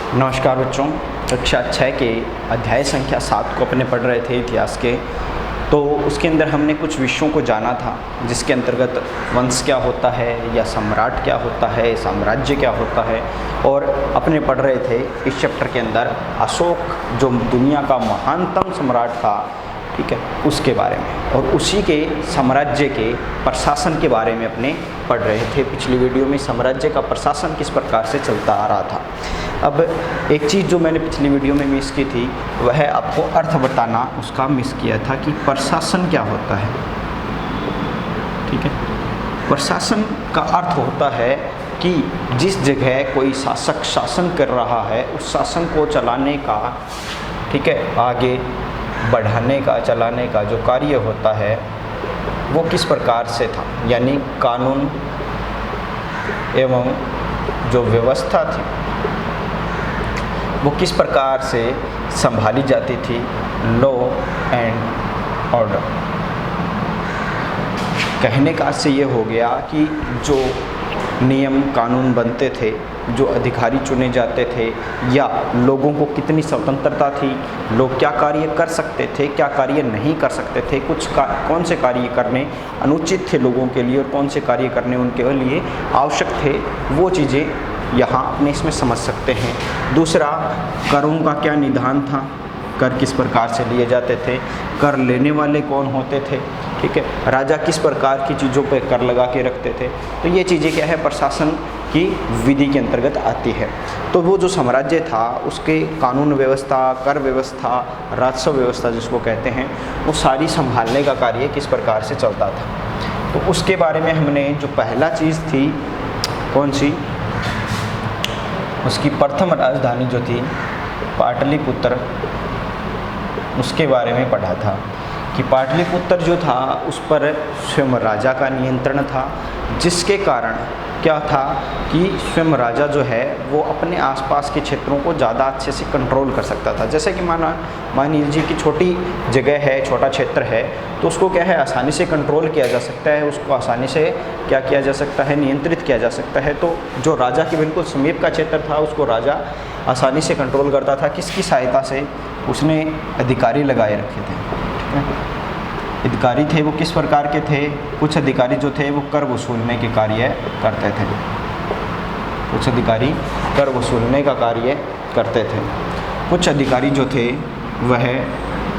नमस्कार बच्चों। कक्षा 6 के अध्याय संख्या 7 को अपने पढ़ रहे थे इतिहास के। तो उसके अंदर हमने कुछ विषयों को जाना था, जिसके अंतर्गत वंश क्या होता है या सम्राट क्या होता है, साम्राज्य क्या होता है, और अपने पढ़ रहे थे इस चैप्टर के अंदर अशोक जो दुनिया का महानतम सम्राट था, ठीक है, उसके बारे में और उसी के साम्राज्य के प्रशासन के बारे में अपने पढ़ रहे थे। पिछली वीडियो में साम्राज्य का प्रशासन किस प्रकार से चलता आ रहा था। अब एक चीज़ जो मैंने पिछली वीडियो में मिस की थी वह आपको अर्थ बताना उसका मिस किया था कि प्रशासन क्या होता है। ठीक है, प्रशासन का अर्थ होता है कि जिस जगह कोई शासक शासन कर रहा है उस शासन को चलाने का, ठीक है, आगे बढ़ाने का, चलाने का जो कार्य होता है वो किस प्रकार से था, यानी कानून एवं जो व्यवस्था थी वो किस प्रकार से संभाली जाती थी, लॉ एंड ऑर्डर। कहने का अर्थ ये हो गया कि जो नियम कानून बनते थे, जो अधिकारी चुने जाते थे, या लोगों को कितनी स्वतंत्रता थी, लोग क्या कार्य कर सकते थे, क्या कार्य नहीं कर सकते थे, कौन से कार्य करने अनुचित थे लोगों के लिए और कौन से कार्य करने उनके लिए आवश्यक थे, वो चीज़ें यहाँ अपने इसमें समझ सकते हैं। दूसरा, करों का क्या निदान था, कर किस प्रकार से लिए जाते थे, कर लेने वाले कौन होते थे, ठीक है, राजा किस प्रकार की चीज़ों पर कर लगा के रखते थे। तो ये चीज़ें क्या है, प्रशासन की विधि के अंतर्गत आती है। तो वो जो साम्राज्य था उसके कानून व्यवस्था, कर व्यवस्था, राजस्व व्यवस्था जिसको कहते हैं, वो सारी संभालने का कार्य किस प्रकार से चलता था। तो उसके बारे में हमने जो पहला चीज़ थी कौन सी, उसकी प्रथम राजधानी जो थी पाटलिपुत्र, उसके बारे में पढ़ा था कि पाटलिपुत्र जो था उस पर स्वयं राजा का नियंत्रण था, जिसके कारण क्या था कि स्वयं राजा जो है वो अपने आसपास के क्षेत्रों को ज़्यादा अच्छे से कंट्रोल कर सकता था। जैसे कि मान लीजिए कि छोटी जगह है, छोटा क्षेत्र है, तो उसको क्या है आसानी से कंट्रोल किया जा सकता है, उसको आसानी से क्या किया जा सकता है, नियंत्रित किया जा सकता है। तो जो राजा के बिल्कुल समीप का क्षेत्र था उसको राजा आसानी से कंट्रोल करता था। किसकी सहायता से, उसने अधिकारी लगाए रखे थे। ठीक है, अधिकारी थे वो किस प्रकार के थे, कुछ अधिकारी जो थे वो कर वसूलने के कार्य करते थे, कुछ अधिकारी कर वसूलने का कार्य करते थे, कुछ अधिकारी जो थे वह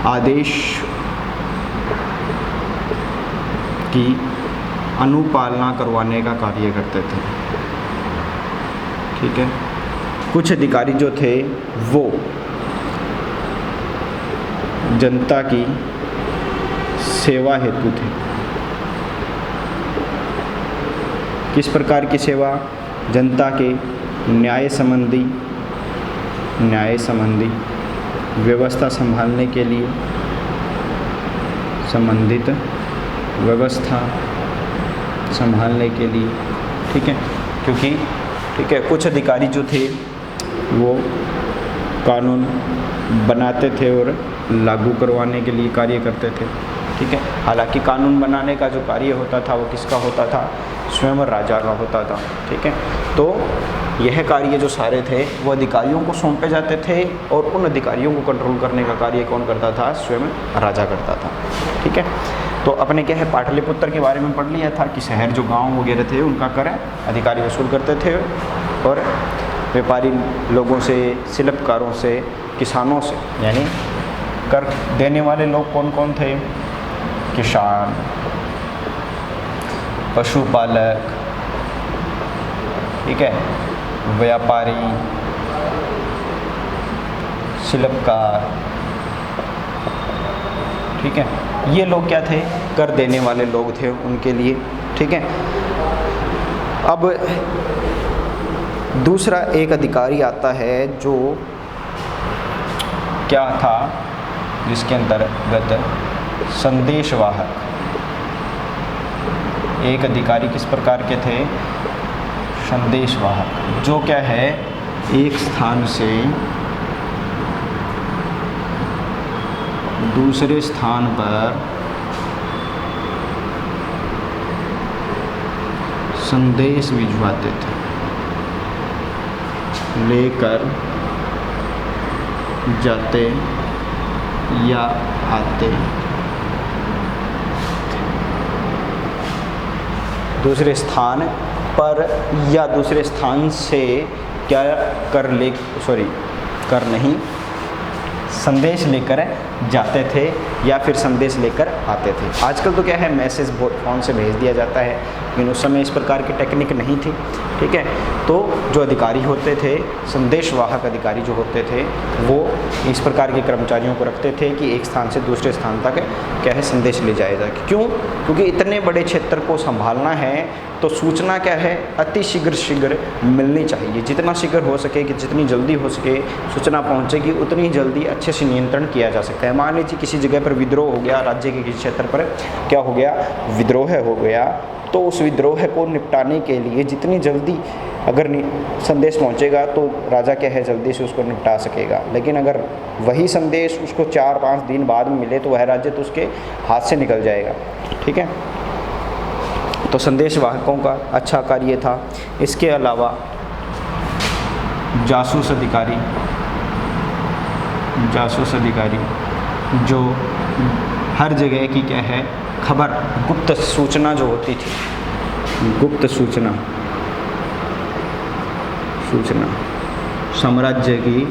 आदेश की अनुपालना करवाने का कार्य करते थे। ठीक है, कुछ अधिकारी जो थे वो जनता की सेवा हेतु थे। किस प्रकार की सेवा, जनता के न्याय संबंधी व्यवस्था संभालने के लिए, संबंधित व्यवस्था संभालने के लिए। ठीक है, क्योंकि ठीक है कुछ अधिकारी जो थे वो कानून बनाते थे और लागू करवाने के लिए कार्य करते थे। ठीक है, हालांकि कानून बनाने का जो कार्य होता था वो किसका होता था, स्वयं राजा का होता था। ठीक है, तो यह कार्य जो सारे थे वो अधिकारियों को सौंपे जाते थे और उन अधिकारियों को कंट्रोल करने का कार्य कौन करता था, स्वयं राजा करता था। ठीक है, तो अपने क्या है पाटलिपुत्र के बारे में पढ़ लिया था कि शहर जो गाँव वगैरह थे उनका कर अधिकारी वसूल करते थे और व्यापारी लोगों से, शिल्पकारों से, किसानों से, यानी कर देने वाले लोग कौन कौन थे, किसान, पशुपालक, ठीक है, व्यापारी, शिल्पकार। ठीक है, ये लोग क्या थे, कर देने वाले लोग थे उनके लिए। ठीक है, अब दूसरा एक अधिकारी आता है जो क्या था, जिसके अंतर्गत संदेशवाहक। एक अधिकारी किस प्रकार के थे, संदेशवाहक, जो क्या है एक स्थान से दूसरे स्थान पर संदेश भिजवाते थे, लेकर जाते या आते, दूसरे स्थान पर या दूसरे स्थान से क्या कर नहीं, संदेश लेकर जाते थे या फिर संदेश लेकर आते थे। आजकल तो क्या है, मैसेज फ़ोन से भेज दिया जाता है, लेकिन उस समय इस प्रकार की टेक्निक नहीं थी। ठीक है, तो जो अधिकारी होते थे, संदेशवाहक अधिकारी जो होते थे, वो इस प्रकार के कर्मचारियों को रखते थे कि एक स्थान से दूसरे स्थान तक क्या है, संदेश ले जाया जाए। क्यों? क्योंकि इतने बड़े क्षेत्र को संभालना है तो सूचना क्या है, अति शीघ्र मिलनी चाहिए। जितना शीघ्र हो सके, कि जितनी जल्दी हो सके सूचना पहुंचेगी, उतनी जल्दी अच्छे से नियंत्रण किया जा सकता है। मान लीजिए किसी जगह पर विद्रोह हो गया, राज्य के किसी क्षेत्र पर क्या हो गया, विद्रोह हो गया, तो उस विद्रोह को निपटाने के लिए जितनी जल्दी अगर संदेश पहुंचेगा तो राजा क्या है, जल्दी से उसको निपटा सकेगा। लेकिन अगर वही संदेश उसको 4-5 दिन बाद में मिले तो वह राज्य तो उसके हाथ से निकल जाएगा। ठीक है, तो संदेशवाहकों का अच्छा कार्य था। इसके अलावा जासूस अधिकारी जो हर जगह की क्या है, खबर, गुप्त सूचना जो होती थी, गुप्त सूचना साम्राज्य की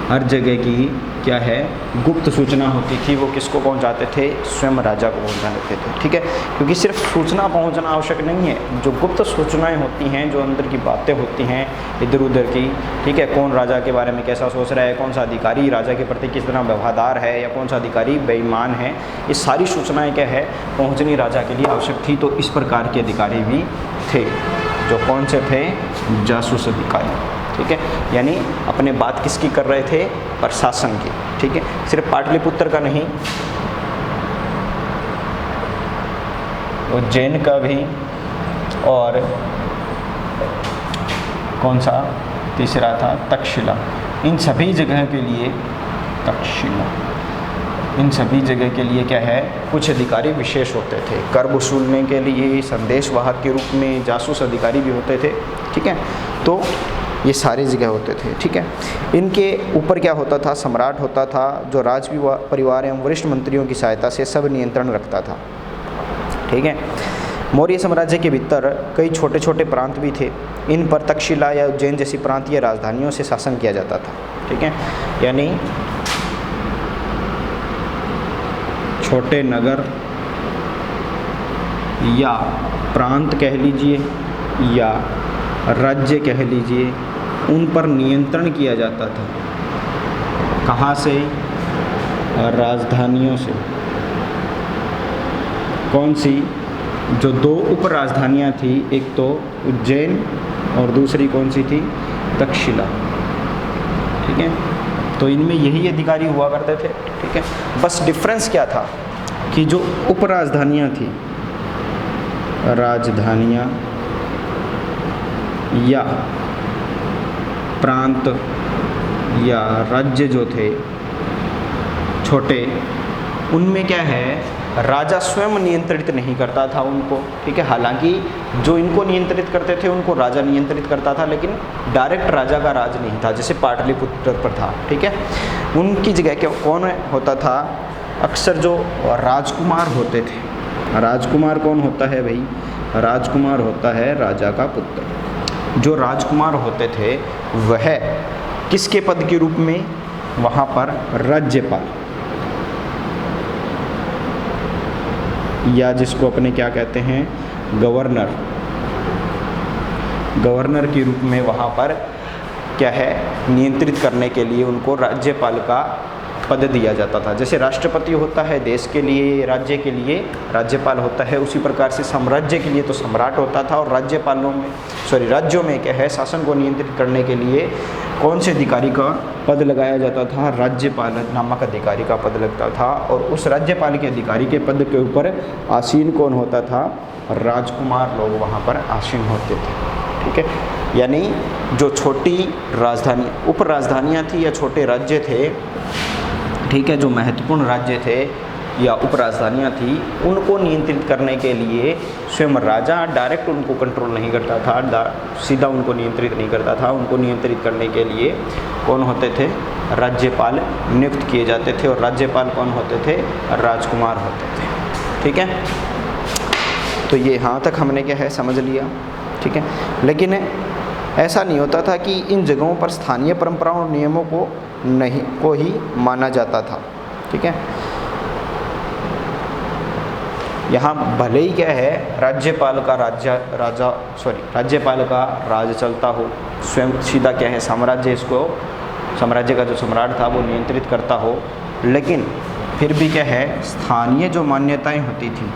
हर जगह की क्या है, गुप्त सूचना होती थी, वो किसको पहुंचाते थे, स्वयं राजा को पहुंचाते थे। ठीक है, क्योंकि सिर्फ सूचना पहुंचना आवश्यक नहीं है, जो गुप्त सूचनाएं होती हैं, जो अंदर की बातें होती हैं इधर उधर की, ठीक है, कौन राजा के बारे में कैसा सोच रहा है, कौन सा अधिकारी राजा के प्रति किस तरह व्यवहार है, या कौन सा अधिकारी बेईमान है, ये सारी सूचनाएँ क्या है, पहुँचनी राजा के लिए आवश्यक थी। तो इस प्रकार के अधिकारी भी थे, जो कौन से थे, जासूस अधिकारी। ठीक है, यानी अपने बात किसकी कर रहे थे, प्रशासन की। ठीक है, सिर्फ पाटलिपुत्र का नहीं, उज्जैन का भी, और कौन सा तीसरा था, तक्षशिला। इन सभी जगह के लिए, तक्षशिला, इन सभी जगह के लिए क्या है, कुछ अधिकारी विशेष होते थे। कर वसूलने के लिए संदेशवाहक के रूप में जासूस अधिकारी भी होते थे। ठीक है, तो ये सारी जगह होते थे। ठीक है, इनके ऊपर क्या होता था, सम्राट होता था, जो राज परिवार एवं वरिष्ठ मंत्रियों की सहायता से सब नियंत्रण रखता था। ठीक है, मौर्य साम्राज्य के भीतर कई छोटे छोटे प्रांत भी थे। इन पर तक्षशिला या उज्जैन जैसी प्रांतीय राजधानियों से शासन किया जाता था। ठीक है, यानी छोटे नगर या प्रांत कह लीजिए या राज्य कह लीजिए, उन पर नियंत्रण किया जाता था। कहाँ से? राजधानियों से। कौन सी? जो 2 उप राजधानियाँ थी, एक तो उज्जैन और दूसरी कौन सी थी, तक्षशिला। ठीक है, तो इनमें यही अधिकारी हुआ करते थे। ठीक है, बस डिफरेंस क्या था कि जो उप राजधानियाँ थी, राजधानियाँ या प्रांत या राज्य जो थे छोटे, उनमें क्या है, राजा स्वयं नियंत्रित नहीं करता था उनको। ठीक है, हालांकि जो इनको नियंत्रित करते थे उनको राजा नियंत्रित करता था, लेकिन डायरेक्ट राजा का राज नहीं था, जैसे पाटलिपुत्र पर था। ठीक है, उनकी जगह क्या कौन होता था, अक्सर जो राजकुमार होते थे। राजकुमार कौन होता है भाई? राजकुमार होता है राजा का पुत्र। जो राजकुमार होते थे वह किसके पद के रूप में, वहाँ पर राज्यपाल, या जिसको अपने क्या कहते हैं, गवर्नर, गवर्नर के रूप में वहाँ पर क्या है, नियंत्रित करने के लिए उनको राज्यपाल का पद दिया जाता था। जैसे राष्ट्रपति होता है देश के लिए, राज्य के लिए राज्यपाल होता है, उसी प्रकार से साम्राज्य के लिए तो सम्राट होता था, और राज्यों में क्या है, शासन को नियंत्रित करने के लिए कौन से अधिकारी का पद लगाया जाता था, राज्यपाल नामक अधिकारी का पद लगता था। और उस राज्यपाल के अधिकारी के पद के ऊपर आसीन कौन होता था, राजकुमार लोग वहाँ पर आसीन होते थे। ठीक है, यानी जो छोटी राजधानी, उप राजधानियाँ थी या छोटे राज्य थे, ठीक है, जो महत्वपूर्ण राज्य थे, या उपराजधानियाँ थी, उनको नियंत्रित करने के लिए स्वयं राजा डायरेक्ट उनको कंट्रोल नहीं करता था, सीधा उनको नियंत्रित नहीं करता था। उनको नियंत्रित करने के लिए कौन होते थे? राज्यपाल नियुक्त किए जाते थे, और राज्यपाल कौन होते थे? राजकुमार होते थे। ठीक है, तो ये यहाँ तक हमने क्या है समझ लिया। ठीक है, लेकिन ऐसा नहीं होता था कि इन जगहों पर स्थानीय परंपराओं और नियमों को ही माना जाता था। ठीक है, यहाँ भले ही क्या है राज्यपाल का राज्यपाल का राज चलता हो, स्वयं सीधा क्या है साम्राज्य का जो सम्राट था वो नियंत्रित करता हो, लेकिन फिर भी क्या है स्थानीय जो मान्यताएं होती थी,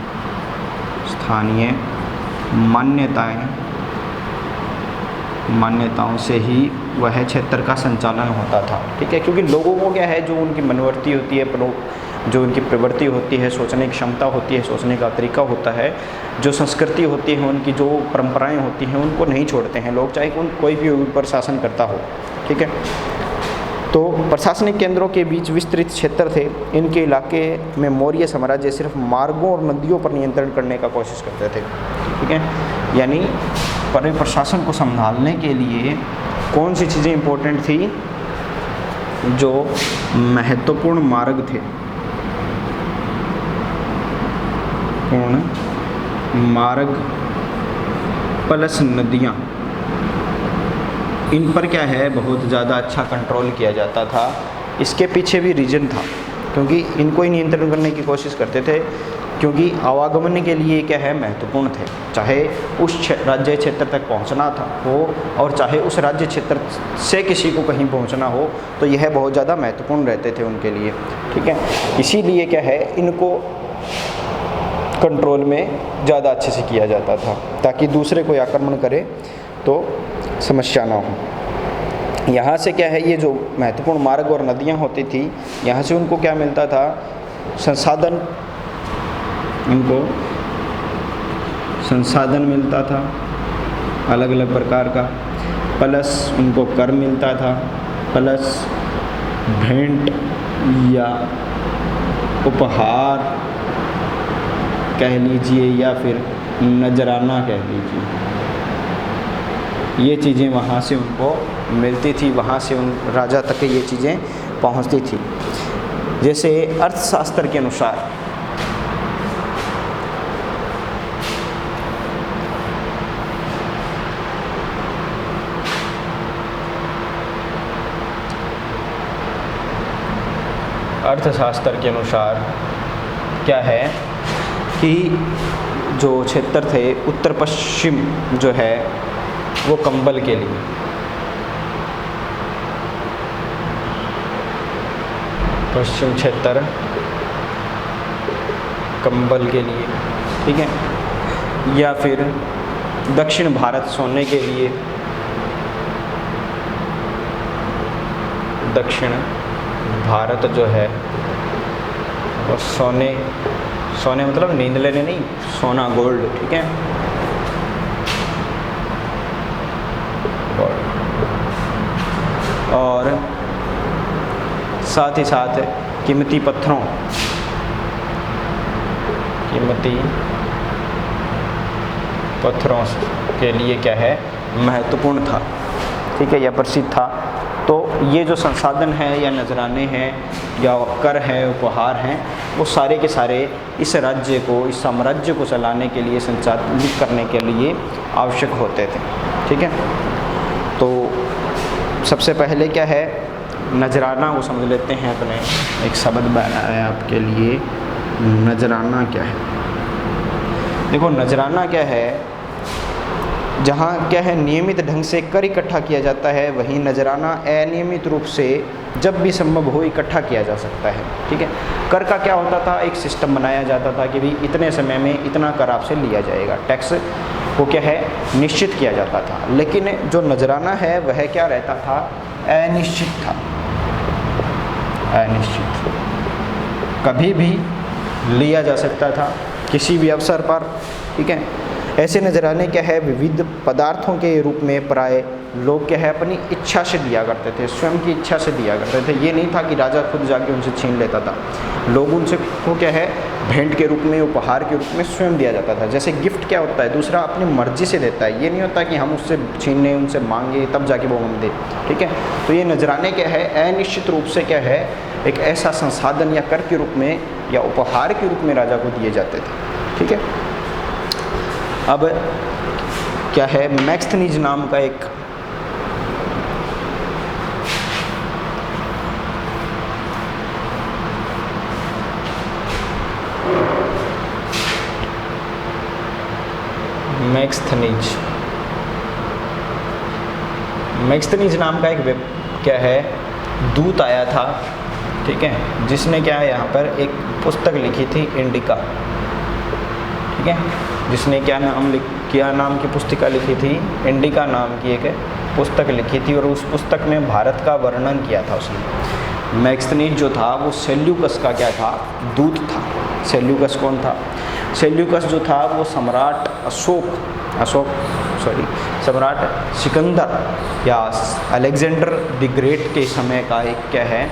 स्थानीय मान्यताओं से ही वह क्षेत्र का संचालन होता था। ठीक है, क्योंकि लोगों को क्या है जो उनकी मनोवृत्ति होती है, जो उनकी प्रवृत्ति होती है, सोचने की क्षमता होती है, सोचने का तरीका होता है, जो संस्कृति होती है, उनकी जो परंपराएं होती हैं, उनको नहीं छोड़ते हैं लोग, चाहे कोई भी ऊपर शासन करता हो। ठीक है, तो प्रशासनिक केंद्रों के बीच विस्तृत क्षेत्र थे। इनके इलाके में मौर्य साम्राज्य सिर्फ मार्गों और नदियों पर नियंत्रण करने का कोशिश करते थे। ठीक है, यानी प्रशासन को संभालने के लिए कौन सी चीज़ें इंपॉर्टेंट थी? जो महत्वपूर्ण मार्ग थे, मार्ग प्लस नदियाँ, इन पर क्या है बहुत ज़्यादा अच्छा कंट्रोल किया जाता था। इसके पीछे भी रीज़न था, क्योंकि इनको ही नियंत्रण करने की कोशिश करते थे, क्योंकि आवागमन के लिए क्या है महत्वपूर्ण थे, चाहे उस राज्य क्षेत्र तक पहुंचना हो और चाहे उस राज्य क्षेत्र से किसी को कहीं पहुंचना हो, तो यह बहुत ज़्यादा महत्वपूर्ण रहते थे उनके लिए। ठीक है, इसीलिए क्या है इनको कंट्रोल में ज़्यादा अच्छे से किया जाता था, ताकि दूसरे कोई आक्रमण करे तो समस्या ना हो। यहाँ से क्या है ये जो महत्वपूर्ण मार्ग और नदियाँ होती थी, यहाँ से उनको क्या मिलता था? संसाधन, उनको संसाधन मिलता था अलग अलग प्रकार का, प्लस उनको कर मिलता था, प्लस भेंट या उपहार कह लीजिए या फिर नजराना कह लीजिए, ये चीज़ें वहाँ से उनको मिलती थी, वहाँ से उन राजा तक ये चीज़ें पहुँचती थी। जैसे अर्थशास्त्र के अनुसार क्या है कि जो क्षेत्र थे उत्तर पश्चिम जो है वो कंबल के लिए, पश्चिम क्षेत्र कंबल के लिए, ठीक है, या फिर दक्षिण भारत सोने के लिए, दक्षिण भारत जो है वो सोने मतलब नींद लेने नहीं, सोना गोल्ड, ठीक है, और साथ ही साथ कीमती पत्थरों के लिए क्या है महत्वपूर्ण था, ठीक है, या प्रसिद्ध था। तो ये जो संसाधन है या नजराने हैं या कर है, उपहार हैं, वो सारे के सारे इस राज्य को, इस साम्राज्य को चलाने के लिए, संचालित करने के लिए आवश्यक होते थे, ठीक है। तो सबसे पहले क्या है नजराना को समझ लेते हैं अपने, एक शब्द बनाया है आपके लिए, नजराना क्या है। देखो नजराना क्या है, जहाँ क्या है नियमित ढंग से कर इकट्ठा किया जाता है, वहीं नजराना अनियमित रूप से जब भी संभव हो इकट्ठा किया जा सकता है, ठीक है। कर का क्या होता था, एक सिस्टम बनाया जाता था कि भाई इतने समय में इतना कर आपसे लिया जाएगा, टैक्स को क्या है निश्चित किया जाता था। लेकिन जो नजराना है वह क्या रहता था, अनिश्चित था, अनिश्चित, कभी भी लिया जा सकता था किसी भी अवसर पर, ठीक है। ऐसे नजराने क्या है विविध पदार्थों के रूप में प्राय लोग क्या है अपनी इच्छा से दिया करते थे, स्वयं की इच्छा से दिया करते थे। ये नहीं था कि राजा खुद जाके उनसे छीन लेता था, लोग उनसे को क्या है भेंट के रूप में, उपहार के रूप में स्वयं दिया जाता था। जैसे गिफ्ट क्या होता है, दूसरा अपनी मर्जी से देता है, ये नहीं होता कि हम उससे छीनने, उनसे मांगे तब जाके वो हम दे, ठीक है। तो ये नजराने क्या है अनिश्चित रूप से क्या है एक ऐसा संसाधन या कर के रूप में या उपहार के रूप में राजा को दिए जाते थे, ठीक है। अब क्या है मैक्स्थनीज नाम का एक मैक्स्थनीज नाम का एक क्या है दूत आया था, ठीक है, जिसने क्या है यहाँ पर एक पुस्तक लिखी थी इंडिका, ठीक है, जिसने क्या नाम की पुस्तिका लिखी थी, इंडिका नाम की एक पुस्तक लिखी थी और उस पुस्तक में भारत का वर्णन किया था उसने। मैक्स्थनीज जो था वो सेल्यूकस का क्या था दूत था। सेल्यूकस कौन था? सेल्यूकस जो था वो सम्राट सम्राट सिकंदर या अलेक्जेंडर द ग्रेट के समय का एक क्या है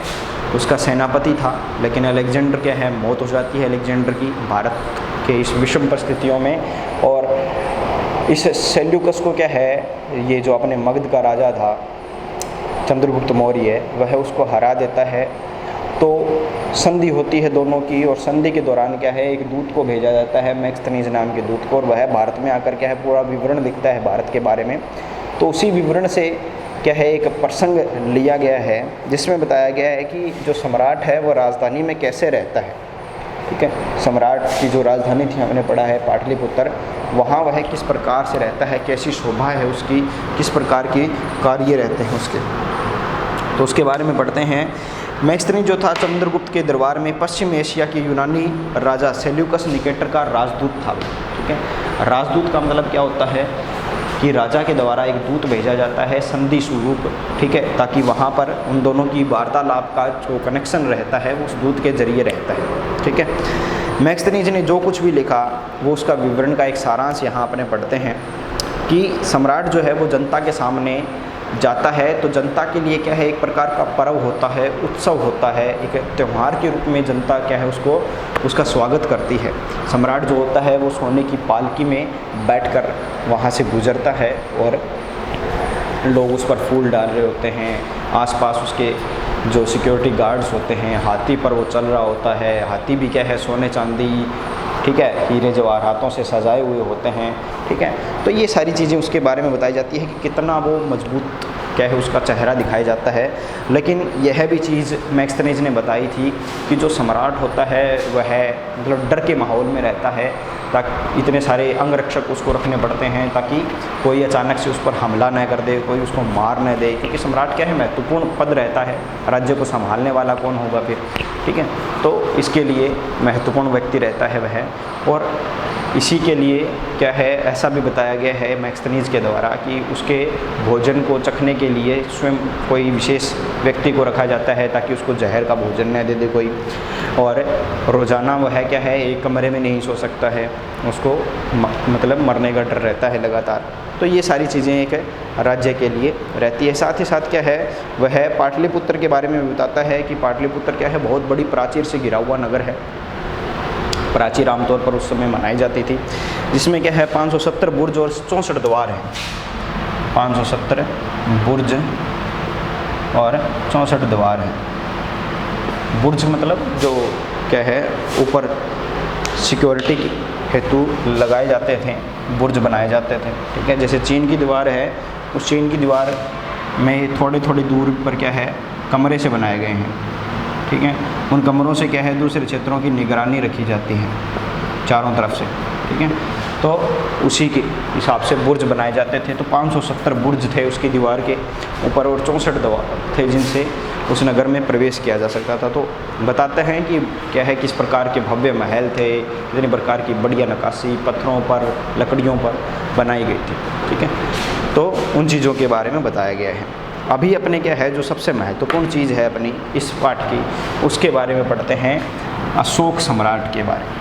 उसका सेनापति था। लेकिन अलेक्जेंडर क्या है मौत हो जाती है अलेक्जेंडर की भारत के इस विषम परिस्थितियों में, और इस सेल्यूकस को क्या है ये जो अपने मगध का राजा था चंद्रगुप्त मौर्य वह उसको हरा देता है। तो संधि होती है दोनों की, और संधि के दौरान क्या है एक दूत को भेजा जाता है मैक्स्थनीज नाम के दूत को, और वह भारत में आकर क्या है पूरा विवरण लिखता है भारत के बारे में। तो उसी विवरण से क्या है एक प्रसंग लिया गया है जिसमें बताया गया है कि जो सम्राट है वो राजधानी में कैसे रहता है, ठीक है। सम्राट की जो राजधानी थी हमने पढ़ा है पाटलिपुत्र, वहाँ वह किस प्रकार से रहता है, कैसी शोभा है उसकी, किस प्रकार के कार्य रहते हैं उसके, तो उसके बारे में पढ़ते हैं। मैक्स्थनीज जो था चंद्रगुप्त के दरबार में पश्चिम एशिया के यूनानी राजा सेल्यूकस निकेटर का राजदूत था, ठीक है। राजदूत का मतलब क्या होता है कि राजा के द्वारा एक दूत भेजा जाता है संधि स्वरूप, ठीक है, ताकि वहाँ पर उन दोनों की वार्तालाप का जो कनेक्शन रहता है वो उस दूत के जरिए रहता है, ठीक है। मैक्स्थनीज ने जो कुछ भी लिखा वो उसका विवरण का एक सारांश यहाँ अपने पढ़ते हैं कि सम्राट जो है वो जनता के सामने जाता है तो जनता के लिए क्या है एक प्रकार का पर्व होता है, उत्सव होता है, एक त्यौहार के रूप में जनता क्या है उसका स्वागत करती है। सम्राट जो होता है वो सोने की पालकी में बैठकर वहाँ से गुजरता है और लोग उस पर फूल डाल रहे होते हैं, आसपास उसके जो सिक्योरिटी गार्ड्स होते हैं, हाथी पर वो चल रहा होता है, हाथी भी क्या है सोने चांदी, ठीक है, हीरे जवाहरातों से सजाए हुए होते हैं, ठीक है। तो ये सारी चीज़ें उसके बारे में बताई जाती है कि कितना वो मजबूत क्या है उसका चेहरा दिखाया जाता है। लेकिन यह भी चीज़ मैक्स्थनीज ने बताई थी कि जो सम्राट होता है वह मतलब डर के माहौल में रहता है, ताकि इतने सारे अंगरक्षक उसको रखने पड़ते हैं ताकि कोई अचानक से उस पर हमला न कर दे, कोई उसको मार न दे, क्योंकि सम्राट क्या है महत्वपूर्ण पद रहता है, राज्य को संभालने वाला कौन होगा फिर, ठीक है। तो इसके लिए महत्वपूर्ण व्यक्ति रहता है वह, और इसी के लिए क्या है ऐसा भी बताया गया है मैक्स्थनीज के द्वारा कि उसके भोजन को चखने के लिए स्वयं कोई विशेष व्यक्ति को रखा जाता है ताकि उसको जहर का भोजन न दे दे कोई, और रोज़ाना वह क्या है एक कमरे में नहीं सो सकता है, उसको मतलब मरने का डर रहता है लगातार। तो ये सारी चीज़ें एक राज्य के लिए रहती है। साथ ही साथ क्या है वह पाटलिपुत्र के बारे में भी बताता है कि पाटलिपुत्र क्या है बहुत बड़ी प्राचीर से घिरा हुआ नगर है। प्राचीर आमतौर पर उस समय मनाई जाती थी, जिसमें क्या है 570 बुर्ज और 64 द्वार हैं। 570 बुर्ज और 64 द्वार हैं। बुर्ज मतलब जो क्या है ऊपर सिक्योरिटी हेतु लगाए जाते थे, बुर्ज बनाए जाते थे, ठीक है। जैसे चीन की दीवार है, उस चीन की दीवार में थोड़ी थोड़ी दूर पर क्या है कमरे से बनाए गए हैं, ठीक है। उन कमरों से क्या है दूसरे क्षेत्रों की निगरानी रखी जाती है चारों तरफ से, ठीक है। तो उसी के हिसाब से बुर्ज बनाए जाते थे। तो 570 बुर्ज थे उसकी दीवार के ऊपर और 64 द्वार थे जिनसे उस नगर में प्रवेश किया जा सकता था। तो बताते हैं कि क्या है किस प्रकार के भव्य महल थे, कितनी प्रकार की बढ़िया नक्काशी पत्थरों पर लकड़ियों पर बनाई गई थी, ठीक है। तो उन चीज़ों के बारे में बताया गया है। अभी अपने क्या है जो सबसे महत्वपूर्ण चीज़ है अपनी इस पाठ की, उसके बारे में पढ़ते हैं अशोक सम्राट के बारे में।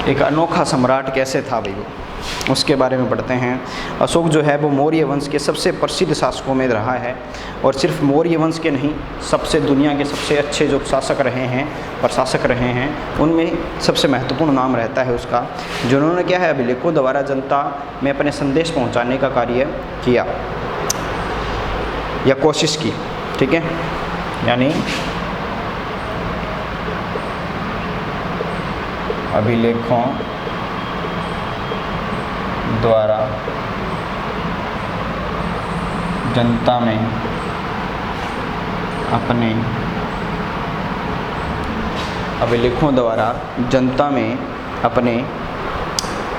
एक अनोखा सम्राट कैसे था भाई वो, उसके बारे में पढ़ते हैं। अशोक जो है वो मौर्य वंश के सबसे प्रसिद्ध शासकों में रहा है, और सिर्फ मौर्य वंश के नहीं, सबसे दुनिया के सबसे अच्छे जो शासक रहे हैं, प्रशासक रहे हैं, उनमें सबसे महत्वपूर्ण नाम रहता है उसका, जिन्होंने क्या है अभिलेखों द्वारा जनता में अपने संदेश पहुंचाने का कार्य किया या कोशिश की। ठीक है, यानी अभिलेखों द्वारा जनता में अपने अभिलेखों द्वारा जनता में अपने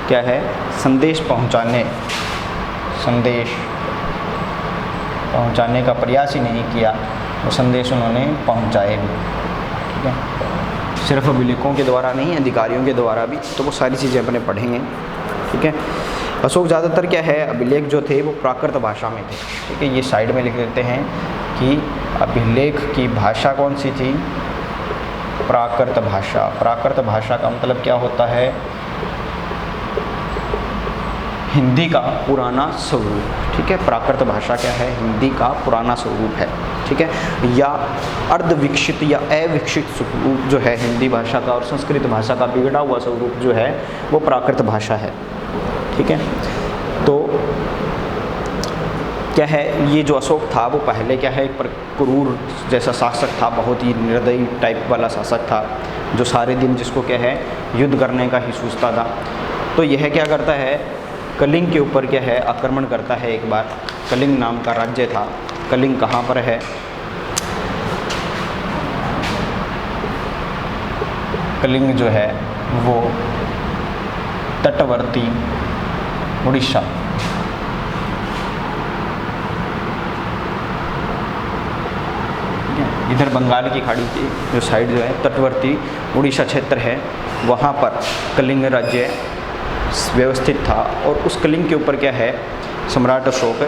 क्या है संदेश पहुंचाने का प्रयास ही नहीं किया, वो संदेश उन्होंने पहुंचाए भी। ठीक है, सिर्फ अभिलेखों के द्वारा नहीं, अधिकारियों के द्वारा भी, तो वो सारी चीज़ें अपने पढ़ेंगे। ठीक है, अशोक ज़्यादातर क्या है अभिलेख जो थे वो प्राकृत भाषा में थे। ठीक है, ये साइड में लिख देते हैं कि अभिलेख की भाषा कौन सी थी, प्राकृत भाषा। प्राकृत भाषा का मतलब क्या होता है, हिंदी का पुराना स्वरूप। ठीक है, प्राकृत भाषा क्या है, हिंदी का पुराना स्वरूप है। ठीक है, या अर्धविकसित या अविकसित स्वरूप जो है हिंदी भाषा का, और संस्कृत भाषा का बिगड़ा हुआ स्वरूप जो है वो प्राकृत भाषा है। ठीक है, तो क्या है ये जो अशोक था वो पहले क्या है एक क्रूर जैसा शासक था, बहुत ही निर्दयी टाइप वाला शासक था, जो सारे दिन जिसको क्या है युद्ध करने का ही सोचता था। तो यह क्या करता है, कलिंग के ऊपर क्या है आक्रमण करता है। एक बार कलिंग नाम का राज्य था, कलिंग कहाँ पर है, कलिंग जो है वो तटवर्ती उड़ीसा, इधर बंगाल की खाड़ी की जो साइड जो है तटवर्ती उड़ीसा क्षेत्र है, वहाँ पर कलिंग राज्य व्यवस्थित था। और उस कलिंग के ऊपर क्या है सम्राट अशोक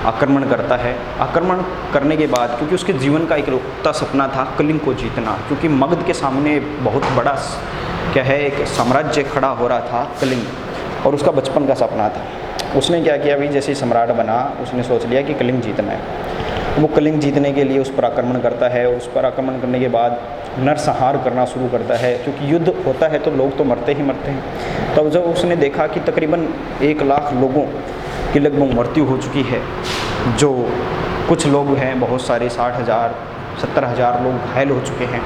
आक्रमण करता है। आक्रमण करने के बाद, क्योंकि उसके जीवन का इकलौता सपना था कलिंग को जीतना, क्योंकि मगध के सामने बहुत बड़ा क्या है एक साम्राज्य खड़ा हो रहा था कलिंग, और उसका बचपन का सपना था। उसने क्या किया, अभी जैसे ही सम्राट बना उसने सोच लिया कि कलिंग जीतना है। वो कलिंग जीतने के लिए उस पर आक्रमण करता है। उस पर आक्रमण करने के बाद नरसंहार करना शुरू करता है, क्योंकि युद्ध होता है तो लोग तो मरते ही मरते हैं। तब जब उसने देखा कि तकरीबन 1 लाख लोगों की लगभग मृत्यु हो चुकी है, जो कुछ लोग हैं बहुत सारे 60,000 70,000 लोग घायल हो चुके हैं,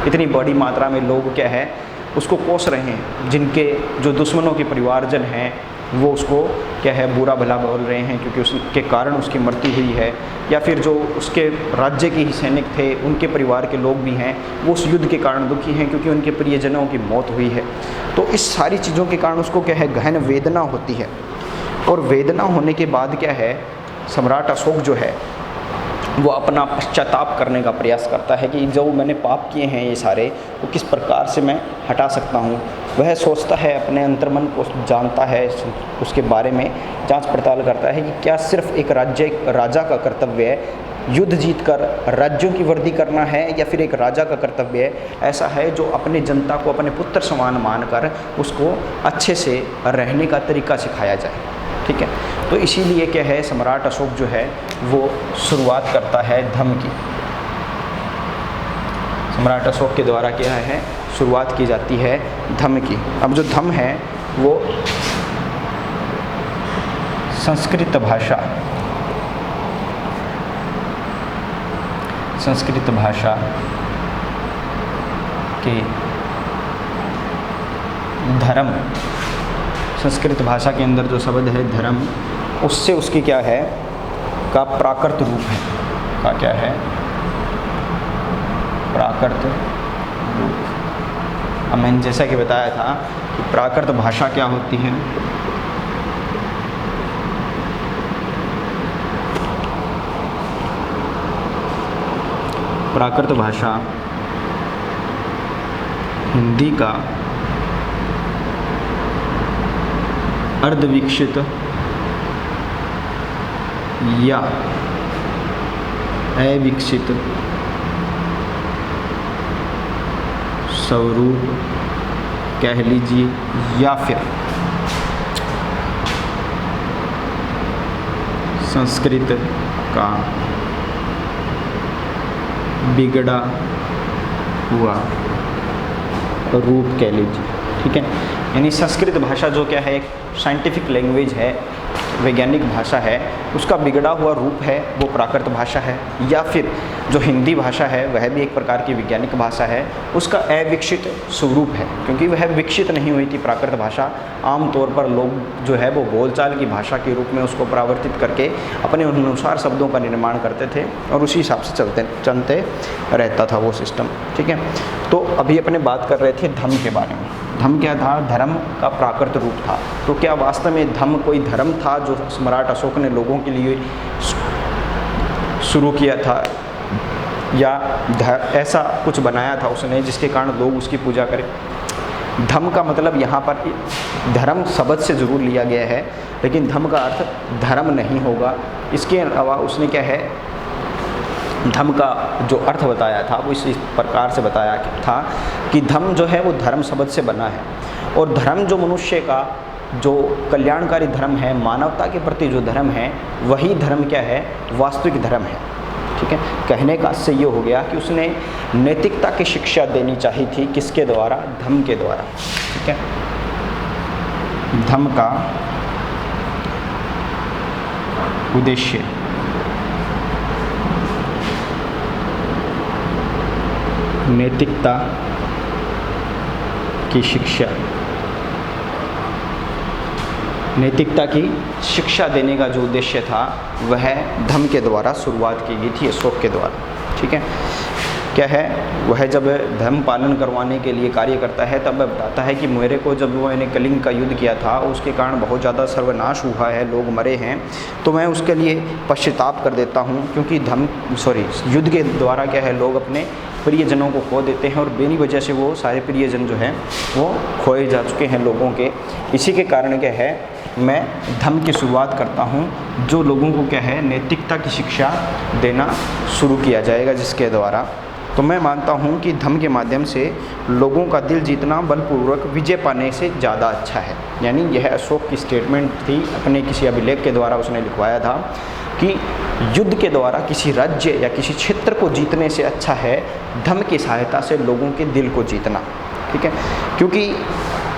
इतनी बड़ी मात्रा में लोग क्या है उसको कोस रहे हैं, जिनके जो दुश्मनों के परिवारजन हैं वो उसको क्या है बुरा भला बोल रहे हैं, क्योंकि उसके कारण उसकी मृत्यु हुई है, या फिर जो उसके राज्य के ही सैनिक थे उनके परिवार के लोग भी हैं वो उस युद्ध के कारण दुखी हैं, क्योंकि उनके प्रियजनों की मौत हुई है। तो इस सारी चीज़ों के कारण उसको क्या है गहन वेदना होती है। और वेदना होने के बाद क्या है सम्राट अशोक जो है वो अपना पश्चाताप करने का प्रयास करता है कि जो मैंने पाप किए हैं ये सारे, वो किस प्रकार से मैं हटा सकता हूँ। वह सोचता है, अपने अंतर्मन को जानता है, उसके बारे में जांच पड़ताल करता है कि क्या सिर्फ एक राजा का कर्तव्य है युद्ध जीतकर राज्यों की वृद्धि करना है, या फिर एक राजा का कर्तव्य ऐसा है जो अपने जनता को अपने पुत्र समान मानकर उसको अच्छे से रहने का तरीका सिखाया जाए। ठीक है, तो इसीलिए क्या है सम्राट अशोक जो है वो शुरुआत करता है धम्म की। सम्राट अशोक के द्वारा क्या है शुरुआत की जाती है धम्म की। अब जो धम्म है वो संस्कृत भाषा के धर्म, संस्कृत भाषा के अंदर जो शब्द है धर्म, उससे उसकी क्या है का प्राकृत रूप है, का क्या है प्राकृत रूप। अब मैंने जैसा कि बताया था कि प्राकृत भाषा क्या होती है, प्राकृत भाषा हिंदी का अर्धविकसित या अविकसित स्वरूप कह लीजिए, या फिर संस्कृत का बिगड़ा हुआ रूप कह लीजिए। ठीक है, यानी संस्कृत भाषा जो क्या है, एक साइंटिफिक लैंग्वेज है, वैज्ञानिक भाषा है, उसका बिगड़ा हुआ रूप है वो प्राकृत भाषा है। या फिर जो हिंदी भाषा है वह भी एक प्रकार की वैज्ञानिक भाषा है, उसका अविकसित स्वरूप है, क्योंकि वह विकसित नहीं हुई थी प्राकृत भाषा। आमतौर पर लोग जो है वो बोलचाल की भाषा के रूप में उसको परावर्तित करके अपने अनुसार शब्दों का निर्माण करते थे और उसी हिसाब से चलते रहता था वो सिस्टम। ठीक है, तो अभी अपने बात कर रहे थे धम्म के बारे में। धम्म क्या था? धर्म का प्राकृत रूप था। तो क्या वास्तव में धम्म कोई धर्म था जो सम्राट अशोक ने लोगों के लिए शुरू किया था, या ऐसा कुछ बनाया था उसने जिसके कारण लोग उसकी पूजा करें? धम्म का मतलब यहाँ पर धर्म शब्द से जरूर लिया गया है, लेकिन धम्म का अर्थ धर्म नहीं होगा। इसके अलावा उसने क्या है, धम्म का जो अर्थ बताया था वो इस प्रकार से बताया था कि धम्म जो है वो धर्म शब्द से बना है, और धर्म जो मनुष्य का जो कल्याणकारी धर्म है, मानवता के प्रति जो धर्म है, वही धर्म क्या है, वास्तविक धर्म है। ठीक है, कहने का से ये हो गया कि उसने नैतिकता की शिक्षा देनी चाहिए थी, किसके द्वारा? धम्म के द्वारा। ठीक है, धम्म का उद्देश्य नैतिकता की शिक्षा, नैतिकता की शिक्षा देने का जो उद्देश्य था वह धम्म के द्वारा शुरुआत की गई थी, अशोक के द्वारा। ठीक है, क्या है, वह जब धर्म पालन करवाने के लिए कार्य करता है तब वह बताता है कि मेरे को जब वो मैंने कलिंग का युद्ध किया था उसके कारण बहुत ज़्यादा सर्वनाश हुआ है, लोग मरे हैं, तो मैं उसके लिए पश्चाताप कर देता हूँ, क्योंकि युद्ध के द्वारा क्या है, लोग अपने प्रियजनों को खो देते हैं और बेनी वजह से वो सारे प्रियजन जो हैं वो खोए जा चुके हैं लोगों के। इसी के कारण क्या है, मैं धम्म की शुरुआत करता हूँ, जो लोगों को क्या है, नैतिकता की शिक्षा देना शुरू किया जाएगा जिसके द्वारा। तो मैं मानता हूँ कि धम्म के माध्यम से लोगों का दिल जीतना बलपूर्वक विजय पाने से ज़्यादा अच्छा है। यानी यह अशोक की स्टेटमेंट थी, अपने किसी अभिलेख के द्वारा उसने लिखवाया था कि युद्ध के द्वारा किसी राज्य या किसी क्षेत्र को जीतने से अच्छा है धम्म की सहायता से लोगों के दिल को जीतना। ठीक है, क्योंकि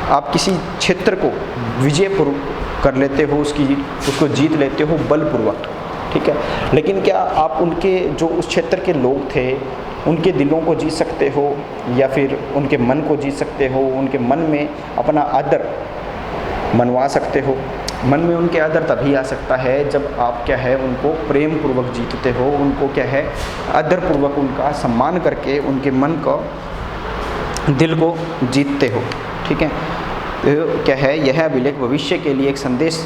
आप किसी क्षेत्र को विजयपूर्वक कर लेते हो, उसको जीत लेते हो बलपूर्वक। ठीक है, लेकिन क्या आप उनके जो उस क्षेत्र के लोग थे उनके दिलों को जीत सकते हो, या फिर उनके मन को जीत सकते हो, उनके मन में अपना आदर मनवा सकते हो? मन में उनके आदर तभी आ सकता है जब आप क्या है, उनको प्रेम पूर्वक जीतते हो, उनको क्या है, आदर पूर्वक उनका सम्मान करके उनके मन को, दिल को जीतते हो। ठीक है, तो क्या है, यह अभिलेख भविष्य के लिए एक संदेश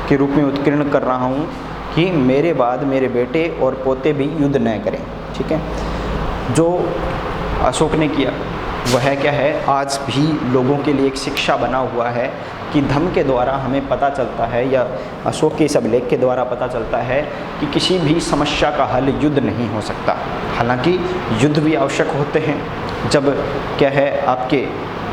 के रूप में उत्कीर्ण कर रहा हूँ कि मेरे बाद मेरे बेटे और पोते भी युद्ध न करें। ठीक है, जो अशोक ने किया वह क्या है, आज भी लोगों के लिए एक शिक्षा बना हुआ है कि धम्म के द्वारा हमें पता चलता है, या अशोक के इस अभिलेख के द्वारा पता चलता है कि किसी भी समस्या का हल युद्ध नहीं हो सकता। हालांकि युद्ध भी आवश्यक होते हैं, जब क्या है, आपके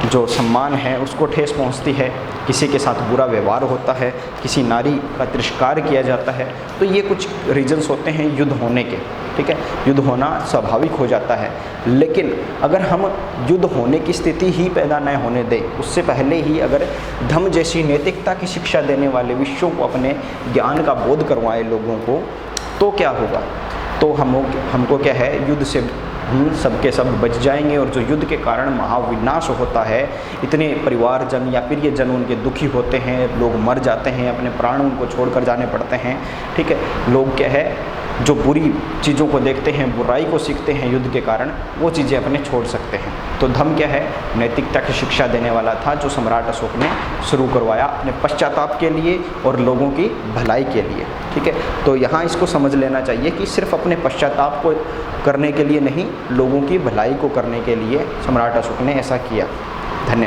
जो सम्मान है उसको ठेस पहुंचती है, किसी के साथ बुरा व्यवहार होता है, किसी नारी का तिरस्कार किया जाता है, तो ये कुछ रीजंस होते हैं युद्ध होने के। ठीक है, युद्ध होना स्वाभाविक हो जाता है, लेकिन अगर हम युद्ध होने की स्थिति ही पैदा न होने दें, उससे पहले ही अगर धम्म जैसी नैतिकता की शिक्षा देने वाले विषयों को, अपने ज्ञान का बोध करवाएं लोगों को, तो क्या होगा, तो हमको क्या है, युद्ध से हम सबके सब बच जाएंगे। और जो युद्ध के कारण महाविनाश होता है, इतने परिवारजन या प्रियजन उनके दुखी होते हैं, लोग मर जाते हैं, अपने प्राण उनको छोड़कर जाने पड़ते हैं। ठीक है, लोग क्या है, जो बुरी चीज़ों को देखते हैं, बुराई को सीखते हैं युद्ध के कारण, वो चीज़ें अपने छोड़ सकते हैं। तो धम्म क्या है, नैतिकता की शिक्षा देने वाला था, जो सम्राट अशोक ने शुरू करवाया अपने पश्चाताप के लिए और लोगों की भलाई के लिए। ठीक है, तो यहाँ इसको समझ लेना चाहिए कि सिर्फ अपने पश्चाताप को करने के लिए नहीं, लोगों की भलाई को करने के लिए सम्राट अशोक ने ऐसा किया। धन्यवाद।